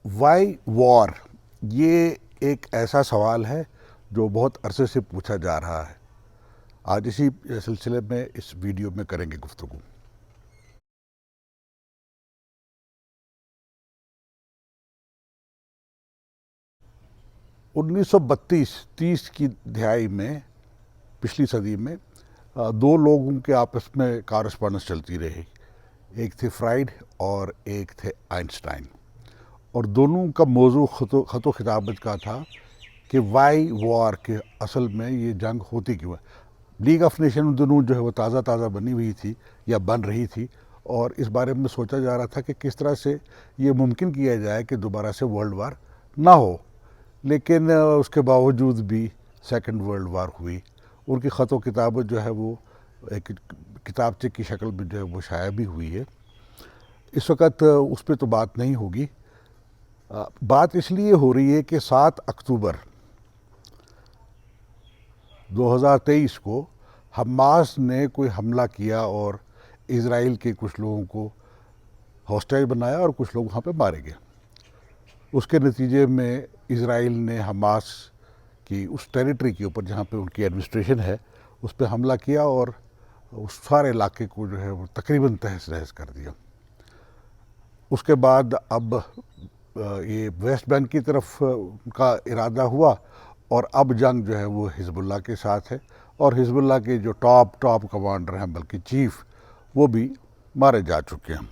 Y وار، یہ ایک ایسا سوال ہے جو بہت عرصے سے پوچھا جا رہا ہے۔ آج اسی سلسلے میں اس ویڈیو میں کریں گے گفتگو۔ 1932 کی دہائی میں، پچھلی صدی میں دو لوگوں کے آپس میں کارسپونڈنس چلتی رہی۔ ایک تھے فرائیڈ اور ایک تھے آئنسٹائن، اور دونوں کا موضوع خط و خطابت کا تھا کہ وائی وار کے اصل میں یہ جنگ ہوتی کیوں ہے۔ لیگ آف نیشن دونوں جو ہے وہ تازہ بنی ہوئی تھی یا بن رہی تھی، اور اس بارے میں سوچا جا رہا تھا کہ کس طرح سے یہ ممکن کیا جائے کہ دوبارہ سے ورلڈ وار نہ ہو۔ لیکن اس کے باوجود بھی سیکنڈ ورلڈ وار ہوئی۔ ان کی خط و کتابت جو ہے وہ ایک کتابچے کی شکل میں جو ہے وہ شائع بھی ہوئی ہے۔ اس وقت اس پہ تو بات نہیں ہوگی۔ بات اس لیے ہو رہی ہے کہ 7 اکتوبر 2023 کو حماس نے کوئی حملہ کیا اور اسرائیل کے کچھ لوگوں کو ہاسٹیج بنایا اور کچھ لوگ وہاں پہ مارے گئے۔ اس کے نتیجے میں اسرائیل نے حماس کی اس ٹیریٹری کے اوپر جہاں پہ ان کی ایڈمنسٹریشن ہے اس پہ حملہ کیا اور اس سارے علاقے کو جو ہے وہ تقریباً تہس نہس کر دیا۔ اس کے بعد اب یہ ویسٹ بینک کی طرف کا ارادہ ہوا، اور اب جنگ جو ہے وہ حزب اللہ کے ساتھ ہے، اور حزب اللہ کے جو ٹاپ کمانڈر ہیں، بلکہ چیف، وہ بھی مارے جا چکے ہیں۔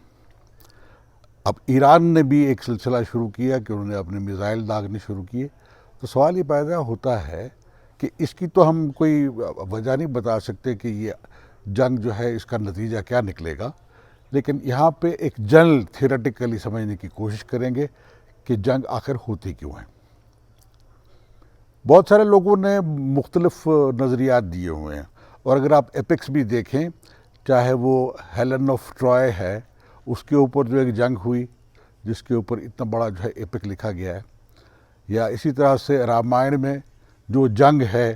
اب ایران نے بھی ایک سلسلہ شروع کیا کہ انہوں نے اپنے میزائل داغنے شروع کیے۔ تو سوال یہ پیدا ہوتا ہے کہ اس کی تو ہم کوئی وجہ نہیں بتا سکتے کہ یہ جنگ جو ہے اس کا نتیجہ کیا نکلے گا، لیکن یہاں پہ ایک جنرل تھیوریٹیکلی سمجھنے کی کوشش کریں گے کہ جنگ آخر ہوتی کیوں ہے۔ بہت سارے لوگوں نے مختلف نظریات دیے ہوئے ہیں، اور اگر آپ ایپکس بھی دیکھیں، چاہے وہ ہیلن آف ٹرائے ہے، اس کے اوپر جو ایک جنگ ہوئی جس کے اوپر اتنا بڑا جو ہے ایپک لکھا گیا ہے، یا اسی طرح سے رامائن میں جو جنگ ہے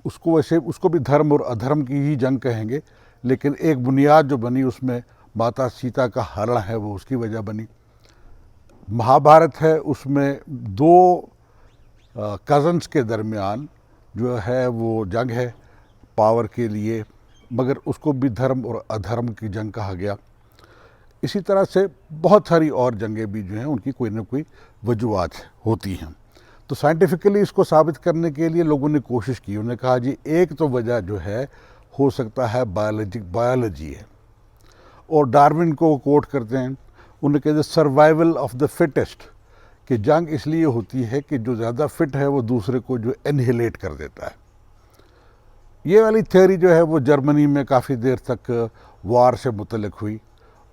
اس کو بھی دھرم اور ادھرم کی ہی جنگ کہیں گے، لیکن ایک بنیاد جو بنی اس میں ماتا سیتا کا ہرن ہے، وہ اس کی وجہ بنی۔ مہابھارت ہے، اس میں 2 کزنس کے درمیان جو ہے وہ جنگ ہے پاور کے لیے، مگر اس کو بھی دھرم اور ادھرم کی جنگ کہا گیا۔ اسی طرح سے بہت ساری اور جنگیں بھی جو ہیں ان کی کوئی نہ کوئی وجوہات ہوتی ہیں۔ تو سائنٹیفکلی اس کو ثابت کرنے کے لیے لوگوں نے کوشش کی۔ انہوں نے کہا جی ایک تو وجہ جو ہے ہو سکتا ہے بایولوجی ہے، اور ڈارون کو کوٹ کرتے ہیں، انہوں نے کہا سروائیول آف دا فٹسٹ، کہ جنگ اس لیے ہوتی ہے کہ جو زیادہ فٹ ہے وہ دوسرے کو جو انہیلیٹ کر دیتا ہے۔ یہ والی تھیوری جو ہے وہ جرمنی میں کافی دیر تک وار سے متعلق ہوئی،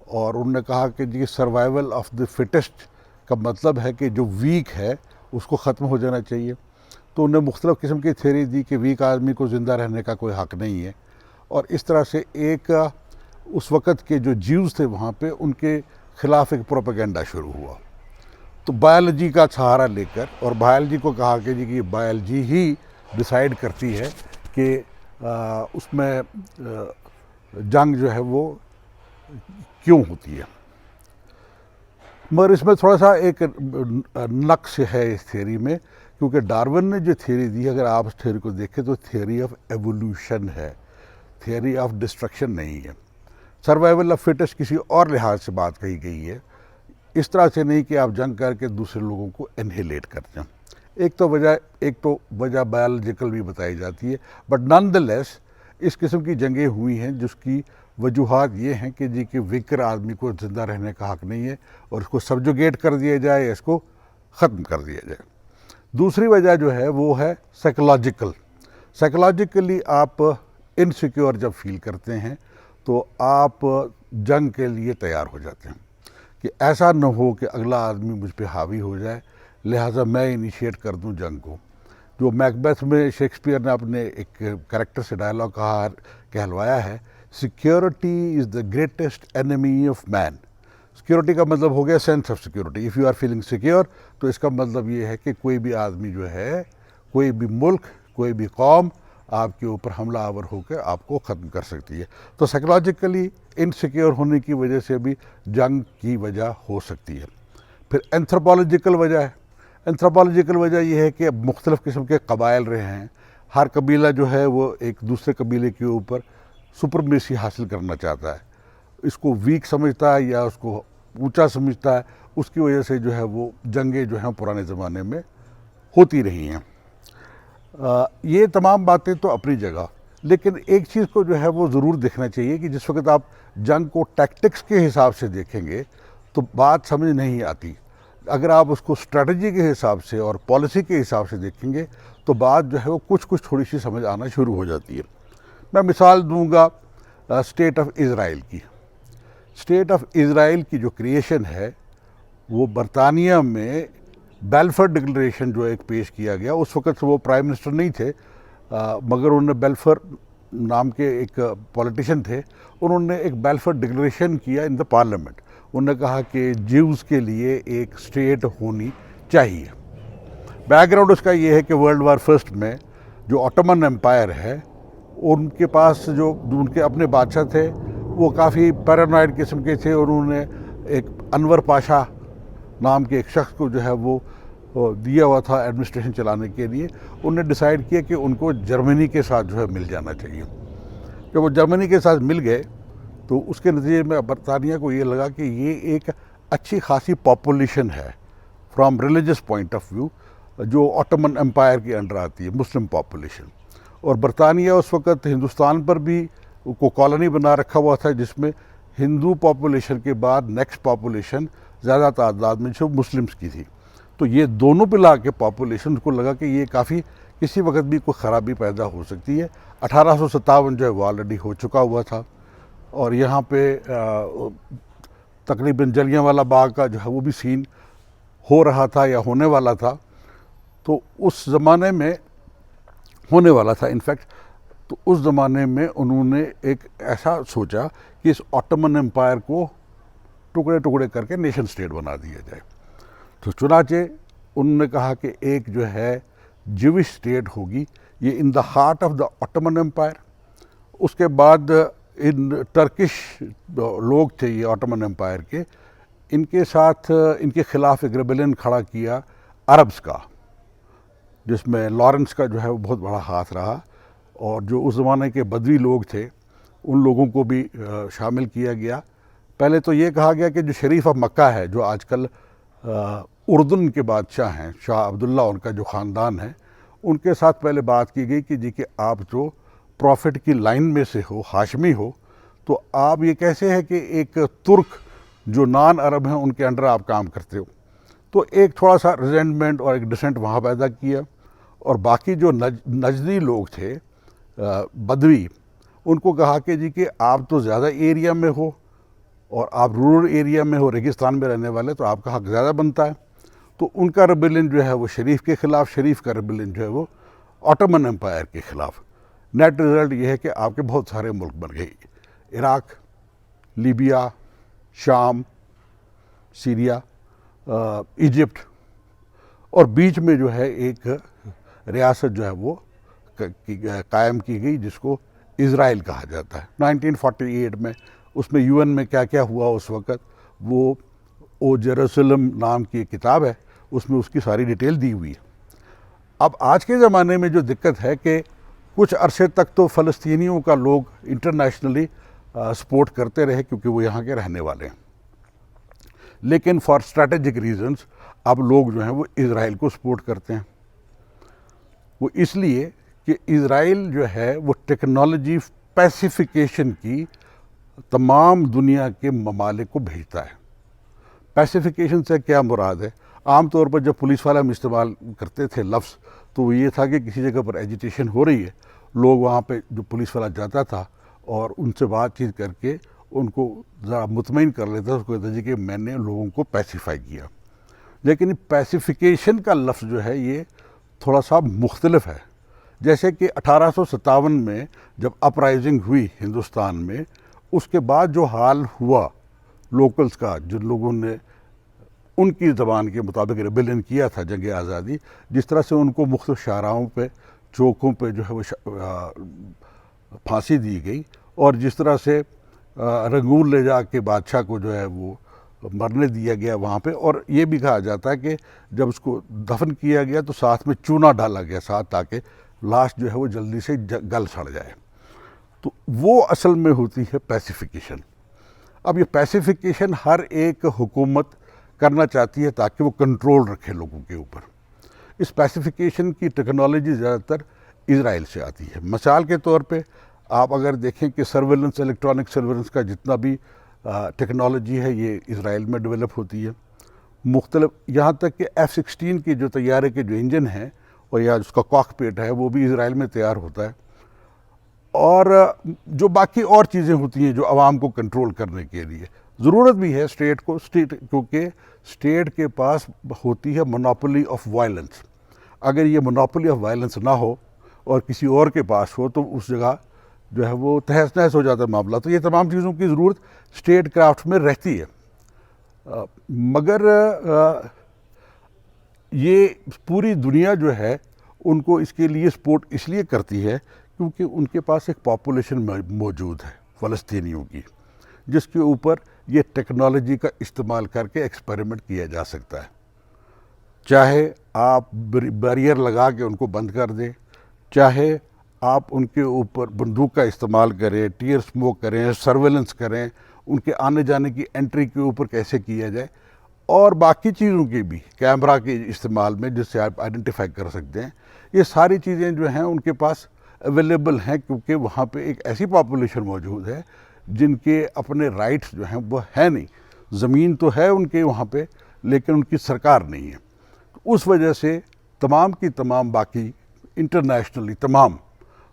اور انہوں نے کہا کہ جی سروائیول آف دی فٹسٹ کا مطلب ہے کہ جو ویک ہے اس کو ختم ہو جانا چاہیے۔ تو انہوں نے مختلف قسم کی تھیوری دی کہ ویک آدمی کو زندہ رہنے کا کوئی حق نہیں ہے، اور اس طرح سے ایک اس وقت کے جو جیوز تھے وہاں پہ ان کے خلاف ایک پروپیگنڈا شروع ہوا۔ تو بایولوجی کا سہارا لے کر، اور بایولوجی کو کہا کہ جی کہ بایولوجی ہی ڈیسائیڈ کرتی ہے کہ اس میں جنگ جو ہے وہ کیوں ہوتی ہے۔ مگر اس میں تھوڑا سا ایک نقص ہے اس تھیوری میں، کیونکہ ڈارون نے جو تھیوری دی، اگر آپ اس تھیوری کو دیکھیں تو تھیوری آف ایوولوشن ہے، تھیوری آف ڈسٹرکشن نہیں ہے۔ سروائیول آف فٹسٹ کسی اور لحاظ سے بات کہی گئی ہے، اس طرح سے نہیں کہ آپ جنگ کر کے دوسرے لوگوں کو انہیلیٹ کرتے ہیں۔ ایک تو وجہ بایولوجیکل بھی بتائی جاتی ہے، بٹ نان دا لیس اس قسم کی جنگیں ہوئی ہیں جس کی وجوہات یہ ہیں کہ جی کہ ویکر آدمی کو زندہ رہنے کا حق نہیں ہے، اور اس کو سبجوگیٹ کر دیا جائے یا اس کو ختم کر دیا جائے۔ دوسری وجہ جو ہے وہ ہے سائیکولوجیکلی آپ انسیکیور جب فیل کرتے ہیں تو آپ جنگ کے لیے تیار ہو جاتے ہیں کہ ایسا نہ ہو کہ اگلا آدمی مجھ پہ حاوی ہو جائے، لہٰذا میں انیشیٹ کر دوں جنگ کو۔ جو میکبیتھ میں شیکسپیئر نے اپنے ایک کریکٹر سے ڈائلاگ کہلوایا ہے، security is the greatest enemy of man. Security کا مطلب ہو گیا sense of security. If you are feeling secure, تو اس کا مطلب یہ ہے کہ کوئی بھی آدمی جو ہے، کوئی بھی ملک، کوئی بھی قوم آپ کے اوپر حملہ آور ہو کے آپ کو ختم کر سکتی ہے۔ تو سائیکولوجیکلی انسیکیور ہونے کی وجہ سے بھی جنگ کی وجہ ہو سکتی ہے۔ پھر اینتھروپولوجیکل وجہ ہے. اینتھروپولوجیکل وجہ یہ ہے کہ مختلف قسم کے قبائل رہے ہیں. ہر قبیلہ جو ہے وہ ایک دوسرے قبیلے کے اوپر سپرمیسی حاصل کرنا چاہتا ہے, اس کو ویک سمجھتا ہے یا اس کو اونچا سمجھتا ہے. اس کی وجہ سے جو ہے وہ جنگیں جو ہیں پرانے زمانے میں ہوتی رہی ہیں. یہ تمام باتیں تو اپنی جگہ, لیکن ایک چیز کو جو ہے وہ ضرور دیکھنا چاہیے کہ جس وقت آپ جنگ کو ٹیکٹکس کے حساب سے دیکھیں گے تو بات سمجھ نہیں آتی. اگر آپ اس کو اسٹریٹجی کے حساب سے اور پالیسی کے حساب سے دیکھیں گے تو بات جو ہے وہ کچھ تھوڑی سی سمجھ آنا شروع ہو جاتی ہے. میں مثال دوں گا اسٹیٹ آف اسرائیل کی. اسٹیٹ آف اسرائیل کی جو کریشن ہے وہ برطانیہ میں بیلفر ڈکلریشن جو ایک پیش کیا گیا. اس وقت وہ پرائم منسٹر نہیں تھے, مگر انہوں نے بیلفر نام کے ایک پولیٹیشین تھے, انہوں نے ایک بیلفر ڈکلریشن کیا ان دا پارلیمنٹ. انہوں نے کہا کہ جیوز کے لیے ایک اسٹیٹ ہونی چاہیے. بیک گراؤنڈ اس کا یہ ہے کہ ورلڈ وار فرسٹ میں جو آٹومن امپائر ہے ان کے پاس جو ان کے اپنے بادشاہ تھے وہ کافی پیرانوائڈ قسم کے تھے, اور انہوں نے ایک انور پاشا نام کے ایک شخص کو جو ہے وہ دیا ہوا تھا ایڈمنسٹریشن چلانے کے لیے. انہوں نے ڈیسائیڈ کیا کہ ان کو جرمنی کے ساتھ جو ہے مل جانا چاہیے. جب وہ جرمنی کے ساتھ مل گئے تو اس کے نتیجے میں برطانیہ کو یہ لگا کہ یہ ایک اچھی خاصی پاپولیشن ہے from religious point of view جو آٹومن امپائر کے انڈر آتی ہے, مسلم پاپولیشن. اور برطانیہ اس وقت ہندوستان پر بھی کو کالونی بنا رکھا ہوا تھا جس میں ہندو پاپولیشن کے بعد نیکسٹ پاپولیشن زیادہ تعداد میں جو مسلمس کی تھی. تو یہ دونوں پلا کے پاپولیشن کو لگا کہ یہ کافی کسی وقت بھی کوئی خرابی پیدا ہو سکتی ہے. 1857 جو ہے وہ آلریڈی ہو چکا ہوا تھا, اور یہاں پہ تقریباً جلیانوالہ باغ کا جو ہے وہ بھی سین ہو رہا تھا یا ہونے والا تھا. تو اس زمانے میں ہونے والا تھا انفیکٹ. تو اس زمانے میں انہوں نے ایک ایسا سوچا کہ اس آٹومن امپائر کو ٹکڑے ٹکڑے کر کے نیشن اسٹیٹ بنا دیا جائے. تو چنانچہ انہوں نے کہا کہ ایک جو ہے جوش اسٹیٹ ہوگی, یہ in the heart of the Ottoman empire. اس کے بعد ان ٹرکش لوگ تھے یہ آٹومن امپائر کے, ان کے ساتھ ان کے خلاف ایک ریبیلین کھڑا کیا عربس کا, جس میں لارنس کا جو ہے وہ بہت بڑا ہاتھ رہا, اور جو اس زمانے کے بدوی لوگ تھے ان لوگوں کو بھی شامل کیا گیا. پہلے تو یہ کہا گیا کہ جو شریف آف مکہ ہے, جو آج کل اردن کے بادشاہ ہیں, شاہ عبداللہ ان کا جو خاندان ہے, ان کے ساتھ پہلے بات کی گئی کہ جی کہ آپ جو پروفٹ کی لائن میں سے ہو, ہاشمی ہو, تو آپ یہ کیسے ہے کہ ایک ترک جو نان عرب ہیں ان کے انڈر آپ کام کرتے ہو. تو ایک تھوڑا سا ریزنٹمنٹ اور ایک ڈسنٹ وہاں پیدا کیا. اور باقی جو نجدی لوگ تھے بدوی, ان کو کہا کہ جی کہ آپ تو زیادہ ایریا میں ہو اور آپ رورل ایریا میں ہو, ریگستان میں رہنے والے, تو آپ کا حق زیادہ بنتا ہے. تو ان کا ریبیلین جو ہے وہ شریف کے خلاف, شریف کا ریبیلین جو ہے وہ آٹومن امپائر کے خلاف. نیٹ رزلٹ یہ ہے کہ آپ کے بہت سارے ملک بن گئے, عراق, لیبیا, شام, سیریا, ایجپٹ, اور بیچ میں جو ہے ایک ریاست جو ہے وہ قائم کی گئی جس کو اسرائیل کہا جاتا ہے. 1948 میں اس میں UN میں کیا کیا ہوا اس وقت, وہ او جیروسلم نام کی ایک کتاب ہے, اس میں اس کی ساری ڈیٹیل دی ہوئی ہے. اب آج کے زمانے میں جو دقت ہے کہ کچھ عرصے تک تو فلسطینیوں کا لوگ انٹرنیشنلی سپورٹ کرتے رہے کیونکہ وہ یہاں کے رہنے والے ہیں, لیکن فار اسٹریٹجک ریزنز اب لوگ جو ہیں وہ اسرائیل کو سپورٹ کرتے ہیں. وہ اس لیے کہ اسرائیل جو ہے وہ ٹیکنالوجی پیسیفیکیشن کی تمام دنیا کے ممالک کو بھیجتا ہے. پیسیفیکیشن سے کیا مراد ہے؟ عام طور پر جب پولیس والا ہم استعمال کرتے تھے لفظ, تو وہ یہ تھا کہ کسی جگہ پر ایجیٹیشن ہو رہی ہے, لوگ وہاں پہ جو پولیس والا جاتا تھا اور ان سے بات چیت کر کے ان کو ذرا مطمئن کر لیتا تھا, اس کو کہتا تھا کہ میں نے لوگوں کو پیسیفائی کیا. لیکن پیسیفیکیشن کا لفظ جو ہے یہ تھوڑا سا مختلف ہے. جیسے کہ 1857 میں جب اپرائزنگ ہوئی ہندوستان میں, اس کے بعد جو حال ہوا لوکلز کا, جن لوگوں نے ان کی زبان کے مطابق ریبیلین کیا تھا جنگ آزادی, جس طرح سے ان کو مختلف شاہراہوں پہ, چوکوں پہ جو ہے وہ پھانسی دی گئی, اور جس طرح سے رنگون لے جا کے بادشاہ کو جو ہے وہ مرنے دیا گیا وہاں پہ، اور یہ بھی کہا جاتا ہے کہ جب اس کو دفن کیا گیا تو ساتھ میں چونا ڈالا گیا ساتھ، تاکہ لاش جو ہے وہ جلدی سے گل سڑ جائے۔ تو وہ اصل میں ہوتی ہے پیسیفیکیشن۔ اب یہ پیسیفیکیشن ہر ایک حکومت کرنا چاہتی ہے تاکہ وہ کنٹرول رکھے لوگوں کے اوپر۔ اس پیسیفیکیشن کی ٹیکنالوجی زیادہ تر اسرائیل سے آتی ہے۔ مثال کے طور پہ آپ اگر دیکھیں کہ سرویلنس، الیکٹرانک سرویلنس کا جتنا بھی ٹیکنالوجی ہے یہ اسرائیل میں ڈیولپ ہوتی ہے۔ مختلف، یہاں تک کہ F-16 کے جو طیارے کے جو انجن ہیں اور یا اس کا کاکپٹ ہے وہ بھی اسرائیل میں تیار ہوتا ہے۔ اور جو باقی اور چیزیں ہوتی ہیں جو عوام کو کنٹرول کرنے کے لیے ضرورت بھی ہے اسٹیٹ کو، کیونکہ اسٹیٹ کے پاس ہوتی ہے مونوپولی آف وائلنس۔ اگر یہ مونوپولی آف وائلنس نہ ہو اور کسی اور کے پاس ہو تو اس جگہ جو ہے وہ تہس نہس ہو جاتا ہے معاملہ۔ تو یہ تمام چیزوں کی ضرورت اسٹیٹ کرافٹ میں رہتی ہے، مگر یہ پوری دنیا جو ہے ان کو اس کے لیے سپورٹ اس لیے کرتی ہے کیونکہ ان کے پاس ایک پاپولیشن موجود ہے فلسطینیوں کی، جس کے اوپر یہ ٹیکنالوجی کا استعمال کر کے ایکسپیریمنٹ کیا جا سکتا ہے۔ چاہے آپ بیریئر لگا کے ان کو بند کر دیں، چاہے آپ ان کے اوپر بندوق کا استعمال کریں، ٹیئر سموک کریں، سرویلنس کریں، ان کے آنے جانے کی انٹری کے اوپر کیسے کیا جائے، اور باقی چیزوں کی بھی کیمرہ کے استعمال میں جس سے آپ آئیڈینٹیفائی کر سکتے ہیں، یہ ساری چیزیں جو ہیں ان کے پاس اویلیبل ہیں، کیونکہ وہاں پہ ایک ایسی پاپولیشن موجود ہے جن کے اپنے رائٹس جو ہیں وہ ہے نہیں۔ زمین تو ہے ان کے وہاں پہ لیکن ان کی سرکار نہیں ہے۔ اس وجہ سے تمام کی تمام باقی انٹرنیشنلی تمام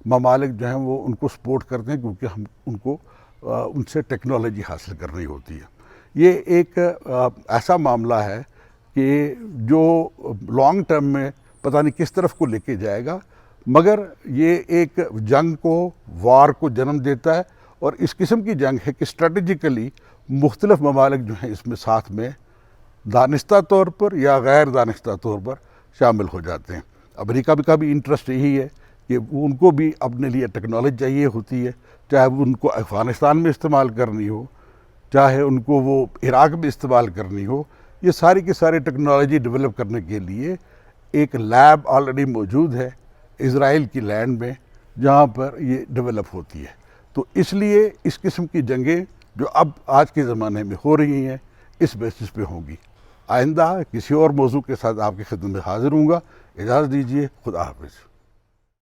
ممالک جو ہیں وہ ان کو سپورٹ کرتے ہیں، کیونکہ ہم ان کو ان سے ٹیکنالوجی حاصل کرنی ہوتی ہے۔ یہ ایک ایسا معاملہ ہے کہ جو لانگ ٹرم میں پتہ نہیں کس طرف کو لے کے جائے گا، مگر یہ ایک جنگ کو، وار کو جنم دیتا ہے، اور اس قسم کی جنگ ہے کہ اسٹریٹجیکلی مختلف ممالک جو ہیں اس میں ساتھ میں دانستہ طور پر یا غیر دانستہ طور پر شامل ہو جاتے ہیں۔ امریکہ کا بھی انٹرسٹ یہی ہے کہ ان کو بھی اپنے لیے ٹیکنالوجی چاہیے ہوتی ہے، چاہے وہ ان کو افغانستان میں استعمال کرنی ہو، چاہے ان کو وہ عراق میں استعمال کرنی ہو۔ یہ ساری کی ساری ٹیکنالوجی ڈیولپ کرنے کے لیے ایک لیب آلریڈی موجود ہے اسرائیل کی لینڈ میں جہاں پر یہ ڈیولپ ہوتی ہے۔ تو اس لیے اس قسم کی جنگیں جو اب آج کے زمانے میں ہو رہی ہیں اس بیسس پہ ہوں گی۔ آئندہ کسی اور موضوع کے ساتھ آپ کی خدمت میں حاضر ہوں گا۔ اجازت دیجیے، خدا حافظ۔